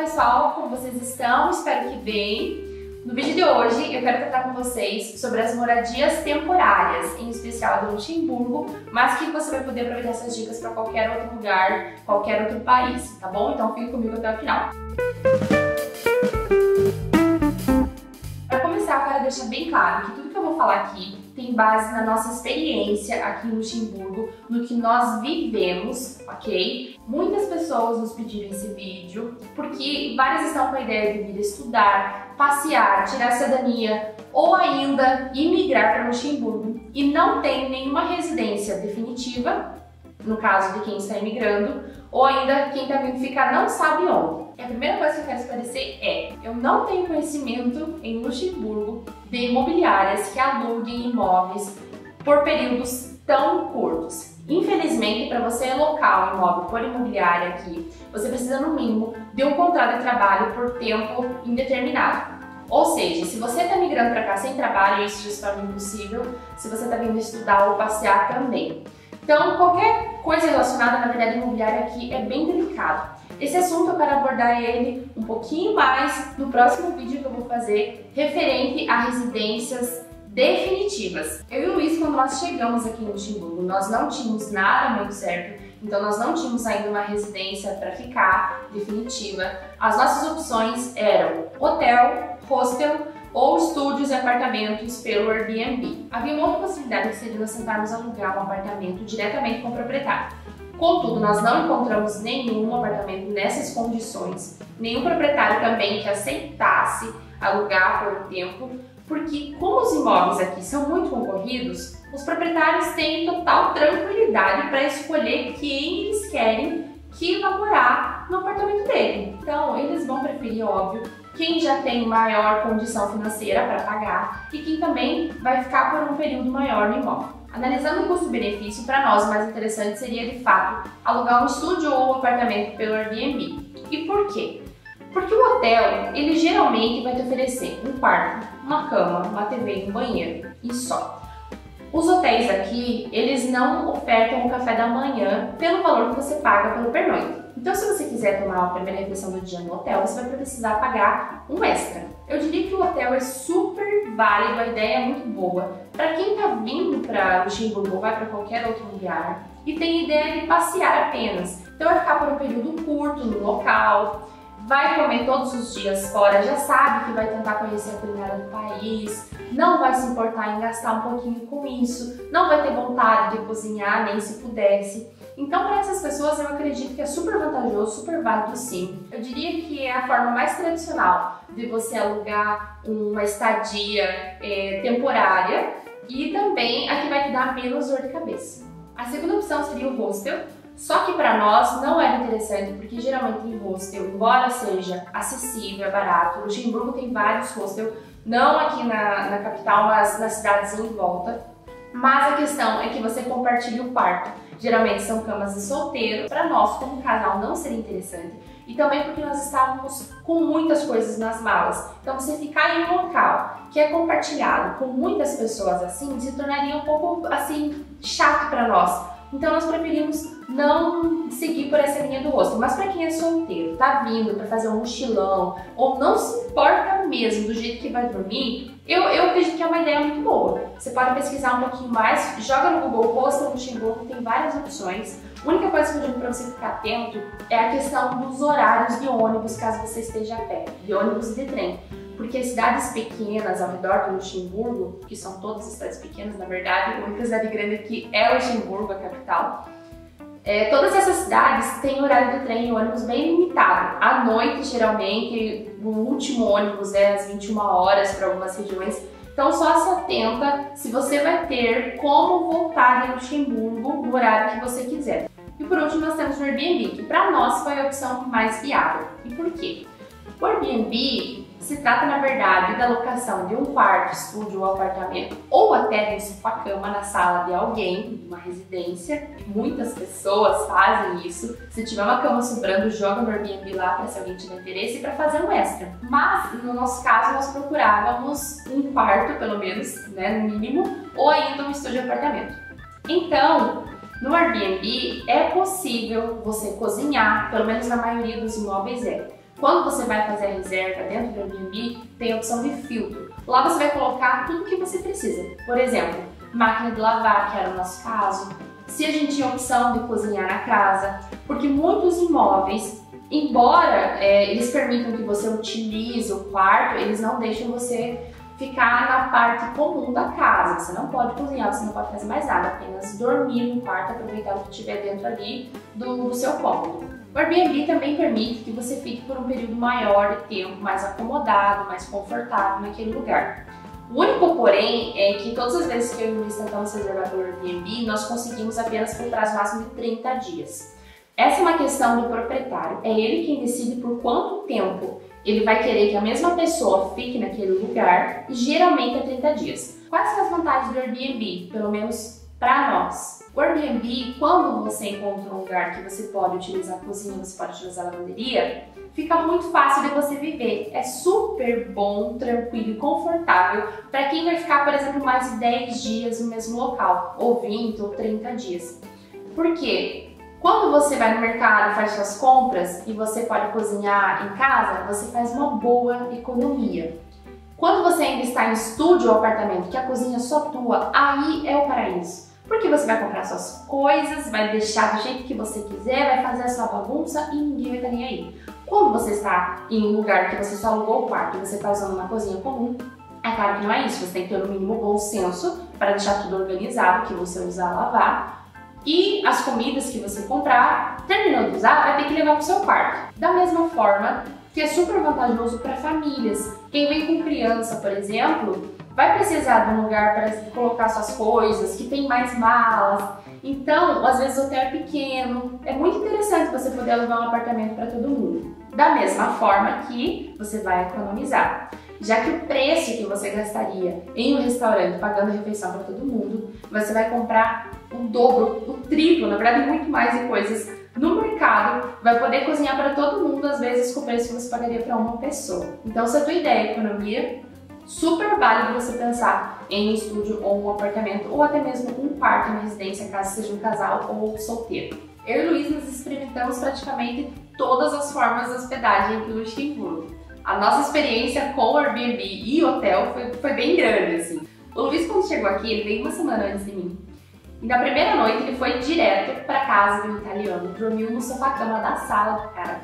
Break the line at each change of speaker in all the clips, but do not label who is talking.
pessoal, como vocês estão? Espero que bem. No vídeo de hoje eu quero tratar com vocês sobre as moradias temporárias, em especial do Luxemburgo, mas que você vai poder aproveitar essas dicas para qualquer outro lugar, qualquer outro país, tá bom? Então fique comigo até o final. Para começar, eu quero deixar bem claro que tudo que eu vou falar aqui tem base na nossa experiência aqui em Luxemburgo, no que nós vivemos, ok? Muitas pessoas nos pediram esse vídeo porque várias estão com a ideia de vir estudar, passear, tirar cidadania ou ainda imigrar para Luxemburgo e não tem nenhuma residência definitiva, no caso de quem está imigrando, ou ainda quem está vindo ficar não sabe onde. E a primeira coisa que eu quero esclarecer é: eu não tenho conhecimento em Luxemburgo de imobiliárias que aluguem imóveis por períodos tão curtos. Infelizmente, para você alocar um imóvel por imobiliária aqui, você precisa no mínimo de um contrato de trabalho por tempo indeterminado. Ou seja, se você está migrando para cá sem trabalho, isso já se torna impossível. Se você está vindo estudar ou passear também. Então, qualquer coisa relacionada, na verdade, imobiliária aqui é bem delicado. Esse assunto eu quero abordar ele um pouquinho mais no próximo vídeo que eu vou fazer referente a residências definitivas. Eu e o Luiz, quando nós chegamos aqui em Luxemburgo, nós não tínhamos nada muito certo, então nós não tínhamos ainda uma residência para ficar definitiva. As nossas opções eram hotel, hostel ou estúdios e apartamentos pelo Airbnb. Havia uma outra possibilidade que seria nós tentarmos alugar um apartamento diretamente com o proprietário. Contudo, nós não encontramos nenhum apartamento nessas condições, nenhum proprietário também que aceitasse alugar por um tempo, porque como os imóveis aqui são muito concorridos, os proprietários têm total tranquilidade para escolher quem eles querem que vai morar no apartamento dele. Então, eles vão preferir, óbvio, quem já tem maior condição financeira para pagar e quem também vai ficar por um período maior no imóvel. Analisando o custo-benefício, para nós o mais interessante seria, de fato, alugar um estúdio ou um apartamento pelo Airbnb. E por quê? Porque o hotel, ele geralmente vai te oferecer um quarto, uma cama, uma TV e um banheiro, e só. Os hotéis aqui, eles não ofertam o café da manhã pelo valor que você paga pelo pernoite. Então, se você quiser tomar a primeira refeição do dia no hotel, você vai precisar pagar um extra. Eu diria que o hotel é super válido, a ideia é muito boa. Para quem está vindo para Luxemburgo ou vai para qualquer outro lugar e tem ideia de passear apenas. Então, vai ficar por um período curto no local, vai comer todos os dias fora, já sabe que vai tentar conhecer a culinária do país, não vai se importar em gastar um pouquinho com isso, não vai ter vontade de cozinhar, nem se pudesse. Então, para essas pessoas, eu acredito que é super vantajoso, super válido sim. Eu diria que é a forma mais tradicional de você alugar uma estadia temporária e também a que vai te dar menos dor de cabeça. A segunda opção seria o hostel. Só que para nós não era interessante, porque geralmente em hostel, embora seja acessível, é barato, Luxemburgo tem vários hostels, não aqui na capital, mas nas cidades em volta. Mas a questão é que você compartilha o quarto. Geralmente são camas de solteiro. Para nós, como casal, não seria interessante. E também porque nós estávamos com muitas coisas nas malas. Então você ficar em um local que é compartilhado com muitas pessoas assim, se tornaria um pouco assim chato para nós. Então nós preferimos não seguir por essa linha do hostel. Mas para quem é solteiro, tá vindo para fazer um mochilão ou não se importa mesmo do jeito que vai dormir, eu acredito que é uma ideia muito boa. Você pode pesquisar um pouquinho mais, joga no Google Hostel Luxemburgo, tem várias opções. A única coisa que eu digo para você ficar atento é a questão dos horários de ônibus, caso você esteja a pé, de ônibus e de trem. Porque cidades pequenas ao redor do Luxemburgo, que são todas cidades pequenas na verdade, a única cidade grande aqui é Luxemburgo, a capital, todas essas cidades têm horário de trem e ônibus bem limitado. À noite, geralmente, o último ônibus é às 21 horas para algumas regiões. Então só se atenta se você vai ter como voltar em Luxemburgo no horário que você quiser. E por último nós temos o Airbnb, que para nós foi a opção mais viável. E por quê? O Airbnb se trata, na verdade, da locação de um quarto, estúdio ou apartamento, ou até de um sofá-cama na sala de alguém, de uma residência. Muitas pessoas fazem isso. Se tiver uma cama sobrando, joga no Airbnb lá para se alguém tiver interesse e para fazer um extra. Mas, no nosso caso, nós procurávamos um quarto, pelo menos, né, no mínimo, ou ainda um estúdio ou apartamento. Então, no Airbnb é possível você cozinhar, pelo menos na maioria dos imóveis quando você vai fazer a reserva dentro do Airbnb, tem a opção de filtro. Lá você vai colocar tudo o que você precisa. Por exemplo, máquina de lavar, que era o nosso caso, se a gente tinha a opção de cozinhar na casa, porque muitos imóveis, embora eles permitam que você utilize o quarto, eles não deixam você ficar na parte comum da casa. Você não pode cozinhar, você não pode fazer mais nada, apenas dormir no quarto, aproveitar o que tiver dentro ali do seu cômodo. O Airbnb também permite que você fique por um período maior de tempo, mais acomodado, mais confortável naquele lugar. O único porém é que todas as vezes que eu e o Luiz tentamos reservar pelo Airbnb, nós conseguimos apenas por prazo máximo de 30 dias. Essa é uma questão do proprietário, é ele quem decide por quanto tempo ele vai querer que a mesma pessoa fique naquele lugar, e geralmente é 30 dias. Quais são as vantagens do Airbnb, pelo menos para nós? O Airbnb, quando você encontra um lugar que você pode utilizar a cozinha, você pode utilizar a lavanderia, fica muito fácil de você viver. É super bom, tranquilo e confortável para quem vai ficar, por exemplo, mais de 10 dias no mesmo local, ou 20 ou 30 dias. Por quê? Quando você vai no mercado e faz suas compras e você pode cozinhar em casa, você faz uma boa economia. Quando você ainda está em estúdio ou apartamento, que a cozinha é só tua, aí é o paraíso. Porque você vai comprar suas coisas, vai deixar do jeito que você quiser, vai fazer a sua bagunça e ninguém vai estar nem aí. Quando você está em um lugar que você só alugou o quarto e você está usando uma cozinha comum, é claro que não é isso. Você tem que ter no mínimo bom senso para deixar tudo organizado, que você usar lavar. E as comidas que você comprar, terminou de usar, vai ter que levar para o seu quarto. Da mesma forma que é super vantajoso para famílias. Quem vem com criança, por exemplo, vai precisar de um lugar para colocar suas coisas, que tem mais malas. Então, às vezes o hotel é pequeno. É muito interessante você poder alugar um apartamento para todo mundo. Da mesma forma que você vai economizar. Já que o preço que você gastaria em um restaurante pagando refeição para todo mundo, você vai comprar o dobro, o triplo, na verdade muito mais de coisas no mercado, vai poder cozinhar para todo mundo, às vezes com o preço que você pagaria para uma pessoa. Então, se a tua ideia é economia, super válido você pensar em um estúdio ou um apartamento, ou até mesmo um quarto em uma residência, caso seja um casal ou solteiro. Eu e o Luiz, nós experimentamos praticamente todas as formas de hospedagem aqui no Luxemburgo. A nossa experiência com o Airbnb e hotel foi bem grande, assim. O Luiz, quando chegou aqui, ele veio uma semana antes de mim. E na primeira noite ele foi direto para casa do italiano, dormiu no sofá-cama da sala do cara.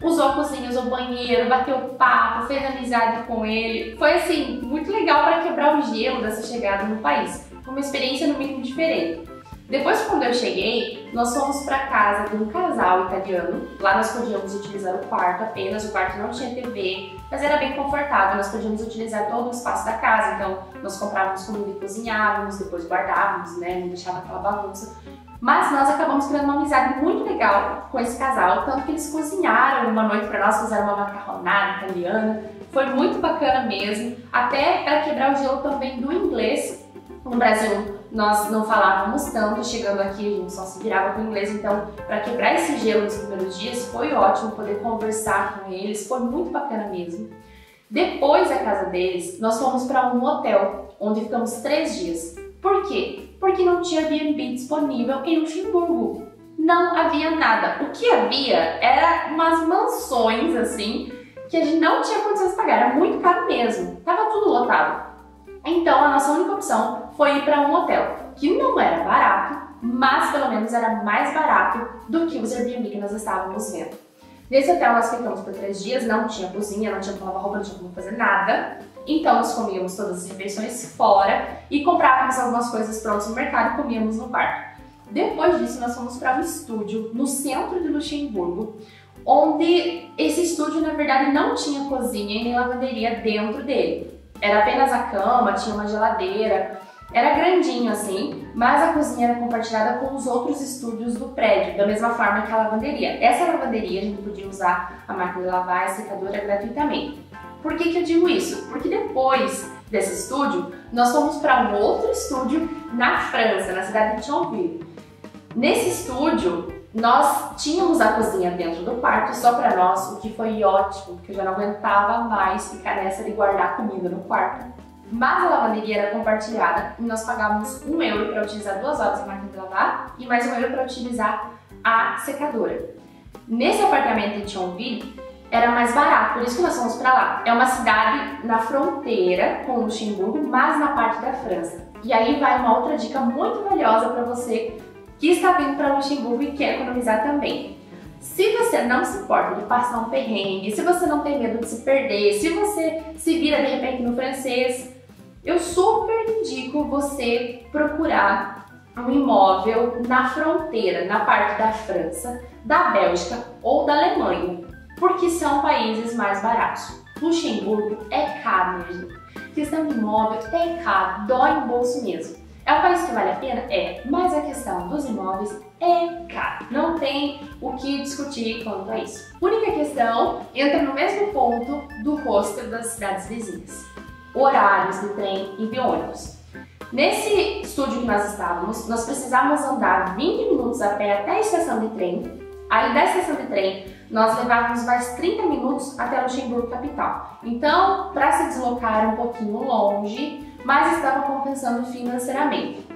Usou a cozinha, usou o banheiro, bateu papo, fez amizade com ele. Foi assim, muito legal para quebrar o gelo dessa chegada no país. Foi uma experiência no mínimo diferente. Depois, quando eu cheguei, nós fomos para casa de um casal italiano. Lá nós podíamos utilizar o quarto apenas, o quarto não tinha TV, mas era bem confortável, nós podíamos utilizar todo o espaço da casa. Então, nós comprávamos comida e cozinhávamos, depois guardávamos, né, não deixava aquela bagunça. Mas nós acabamos criando uma amizade muito legal com esse casal, tanto que eles cozinharam uma noite para nós, fizeram uma macarronada italiana. Foi muito bacana mesmo, até para quebrar o gelo também do inglês. No Brasil, nós não falávamos tanto, chegando aqui a gente só se virava com o inglês, então para quebrar esse gelo nos primeiros dias foi ótimo poder conversar com eles, foi muito bacana mesmo. Depois da casa deles, nós fomos para um hotel, onde ficamos 3 dias. Por quê? Porque não tinha Airbnb disponível em Luxemburgo. Não havia nada. O que havia era umas mansões assim, que a gente não tinha condições de pagar, era muito caro mesmo, tava tudo lotado. Então a nossa única opção foi ir para um hotel, que não era barato, mas pelo menos era mais barato do que os Airbnb que nós estávamos vendo. Nesse hotel nós ficamos por 3 dias, não tinha cozinha, não tinha como lavar roupa, não tinha como fazer nada. Então nós comíamos todas as refeições fora e comprávamos algumas coisas prontas no mercado e comíamos no quarto. Depois disso nós fomos para um estúdio no centro de Luxemburgo, onde esse estúdio na verdade não tinha cozinha e nem lavanderia dentro dele. Era apenas a cama, tinha uma geladeira, era grandinho assim, mas a cozinha era compartilhada com os outros estúdios do prédio, da mesma forma que a lavanderia. Essa lavanderia a gente podia usar a máquina de lavar e a secadora gratuitamente. Por que eu digo isso? Porque depois desse estúdio, nós fomos para um outro estúdio na França, na cidade de Thionville. Nesse estúdio, nós tínhamos a cozinha dentro do quarto só para nós, o que foi ótimo, porque eu já não aguentava mais ficar nessa de guardar comida no quarto. Mas a lavanderia era compartilhada e nós pagávamos €1 para utilizar 2 horas a máquina de lavar e mais €1 para utilizar a secadora. Nesse apartamento de Thionville, era mais barato, por isso que nós fomos para lá. É uma cidade na fronteira com Luxemburgo, mas na parte da França. E aí vai uma outra dica muito valiosa para você que está vindo para Luxemburgo e quer economizar também. Se você não se importa de passar um perrengue, se você não tem medo de se perder, se você se vira de repente no francês, eu super indico você procurar um imóvel na fronteira, na parte da França, da Bélgica ou da Alemanha, porque são países mais baratos. Luxemburgo é caro mesmo. Questão de imóvel é caro, dói no bolso mesmo. É um país que vale a pena? É, mas a questão dos imóveis é caro. Não tem o que discutir quanto a isso. Única questão entra no mesmo ponto do hostel das cidades vizinhas. Horários de trem e de ônibus. Nesse estúdio que nós estávamos, nós precisávamos andar 20 minutos a pé até a estação de trem. Aí da estação de trem, nós levávamos mais 30 minutos até Luxemburgo capital. Então, para se deslocar era um pouquinho longe, mas estava compensando financeiramente.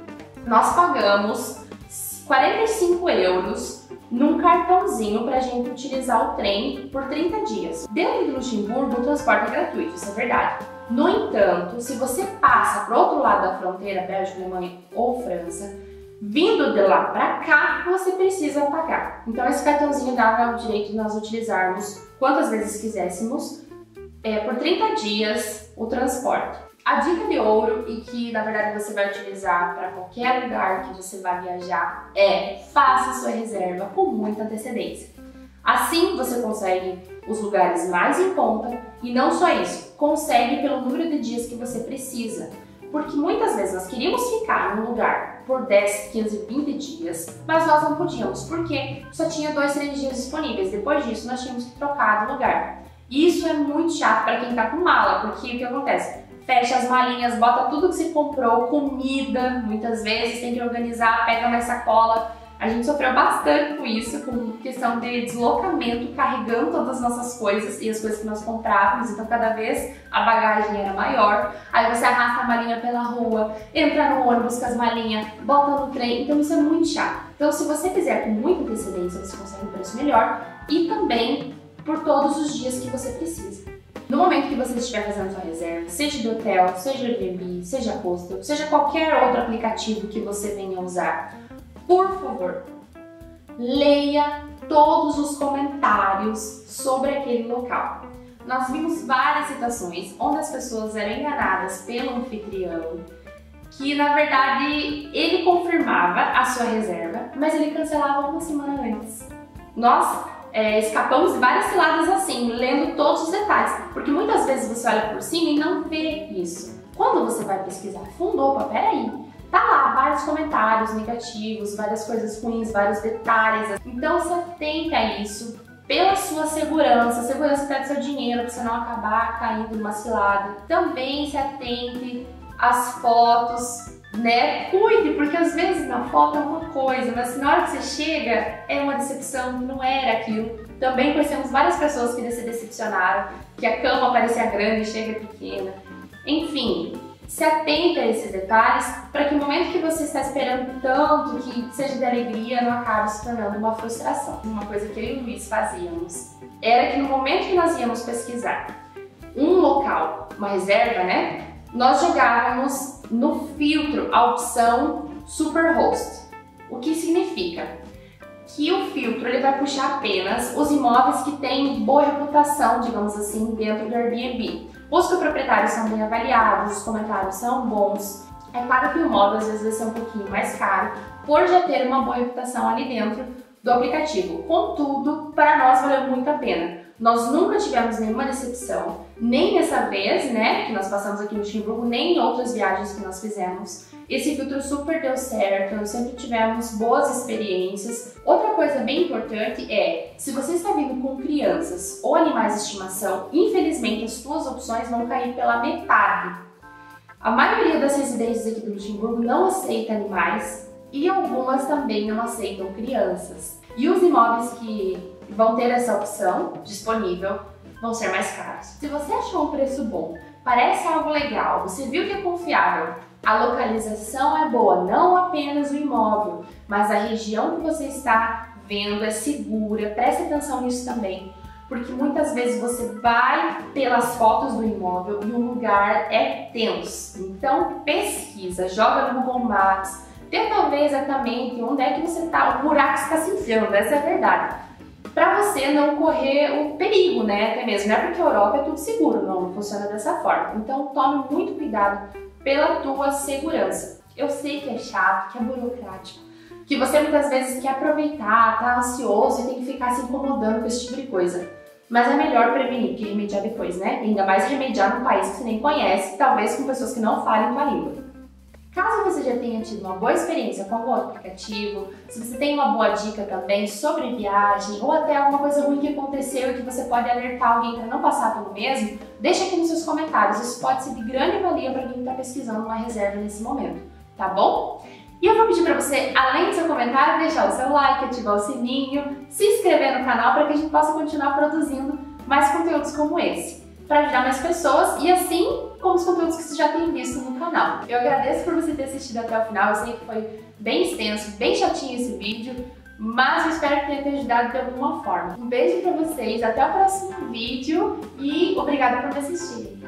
Nós pagamos 45 euros num cartãozinho para a gente utilizar o trem por 30 dias. Dentro de Luxemburgo, o transporte é gratuito, isso é verdade. No entanto, se você passa para o outro lado da fronteira, Bélgica, Alemanha ou França, vindo de lá para cá, você precisa pagar. Então esse cartãozinho dava o direito de nós utilizarmos quantas vezes quiséssemos por 30 dias o transporte. A dica de ouro, e que na verdade você vai utilizar para qualquer lugar que você vai viajar, é faça sua reserva com muita antecedência. Assim você consegue os lugares mais em conta e não só isso, consegue pelo número de dias que você precisa. Porque muitas vezes nós queríamos ficar num lugar por 10, 15, 20 dias, mas nós não podíamos, porque só tinha 2, 3 dias disponíveis. Depois disso, nós tínhamos que trocar de lugar. E isso é muito chato para quem tá com mala, porque o que acontece? Fecha as malinhas, bota tudo que você comprou, comida, muitas vezes tem que organizar, pega mais sacola. A gente sofreu bastante com isso, com questão de deslocamento, carregando todas as nossas coisas e as coisas que nós comprávamos, então cada vez a bagagem era maior. Aí você arrasta a malinha pela rua, entra no ônibus com as malinhas, bota no trem, então isso é muito chato. Então se você fizer com muita antecedência, você consegue um preço melhor e também por todos os dias que você precisa. No momento que você estiver fazendo sua reserva, seja de hotel, seja Airbnb, seja hostel, seja qualquer outro aplicativo que você venha usar, por favor, leia todos os comentários sobre aquele local. Nós vimos várias situações onde as pessoas eram enganadas pelo anfitrião, que na verdade ele confirmava a sua reserva, mas ele cancelava uma semana antes. Nós escapamos de várias ciladas assim, lendo todos os detalhes, porque muitas vezes você olha por cima e não vê isso. Quando você vai pesquisar a fundo, opa, peraí, tá lá vários comentários negativos, várias coisas ruins, vários detalhes. Então se atente a isso pela sua segurança, segurança até do seu dinheiro, para você não acabar caindo numa cilada. Também se atente às fotos, né? Cuide, porque às vezes na foto é uma coisa, mas na hora que você chega é uma decepção, não era aquilo. Também conhecemos várias pessoas que se decepcionaram, que a cama parecia grande e chega pequena. Enfim, se atente a esses detalhes para que o momento que você está esperando tanto que seja de alegria não acabe se tornando uma frustração. Uma coisa que eu e o Luiz fazíamos era que no momento que nós íamos pesquisar um local, uma reserva, né? Nós jogávamos no filtro a opção Superhost. O que significa? Que o filtro ele vai puxar apenas os imóveis que têm boa reputação, digamos assim, dentro do Airbnb. Os proprietários são bem avaliados, os comentários são bons. É claro que o imóvel às vezes vai ser um pouquinho mais caro, por já ter uma boa reputação ali dentro do aplicativo. Contudo, para nós valeu muito a pena. Nós nunca tivemos nenhuma decepção, nem dessa vez, né, que nós passamos aqui no Luxemburgo, nem em outras viagens que nós fizemos. Esse filtro super deu certo, nós sempre tivemos boas experiências. Outra coisa bem importante é, se você está vindo com crianças ou animais de estimação, infelizmente as suas opções vão cair pela metade. A maioria das residências aqui do Luxemburgo não aceita animais e algumas também não aceitam crianças. E os imóveis que vão ter essa opção disponível vão ser mais caros. Se você achou um preço bom, parece algo legal, você viu que é confiável, a localização é boa, não apenas o imóvel, mas a região que você está vendo é segura, preste atenção nisso também. porque muitas vezes você vai pelas fotos do imóvel e o lugar é tenso. Então pesquisa, joga no Google Maps, tenta ver exatamente onde é que você está, o buraco está se enfiando, essa é a verdade. Para você não correr o perigo, né? Até mesmo, não é porque a Europa é tudo seguro, não funciona dessa forma. Então tome muito cuidado pela tua segurança. Eu sei que é chato, que é burocrático, que você muitas vezes quer aproveitar, tá ansioso e tem que ficar se incomodando com esse tipo de coisa. Mas é melhor prevenir que remediar depois, né? Ainda mais remediar num país que você nem conhece, talvez com pessoas que não falem tua língua. Caso você já tenha tido uma boa experiência com algum aplicativo, se você tem uma boa dica também sobre viagem ou até alguma coisa ruim que aconteceu e que você pode alertar alguém para não passar pelo mesmo, deixa aqui nos seus comentários, isso pode ser de grande valia para quem está pesquisando uma reserva nesse momento, tá bom? E eu vou pedir para você, além do seu comentário, deixar o seu like, ativar o sininho, se inscrever no canal para que a gente possa continuar produzindo mais conteúdos como esse, para ajudar mais pessoas e assim como os conteúdos que você já tem visto no canal. Eu agradeço por você ter assistido até o final, eu sei que foi bem extenso, bem chatinho esse vídeo, mas eu espero que tenha te ajudado de alguma forma. Um beijo para vocês, até o próximo vídeo e obrigada por me assistirem.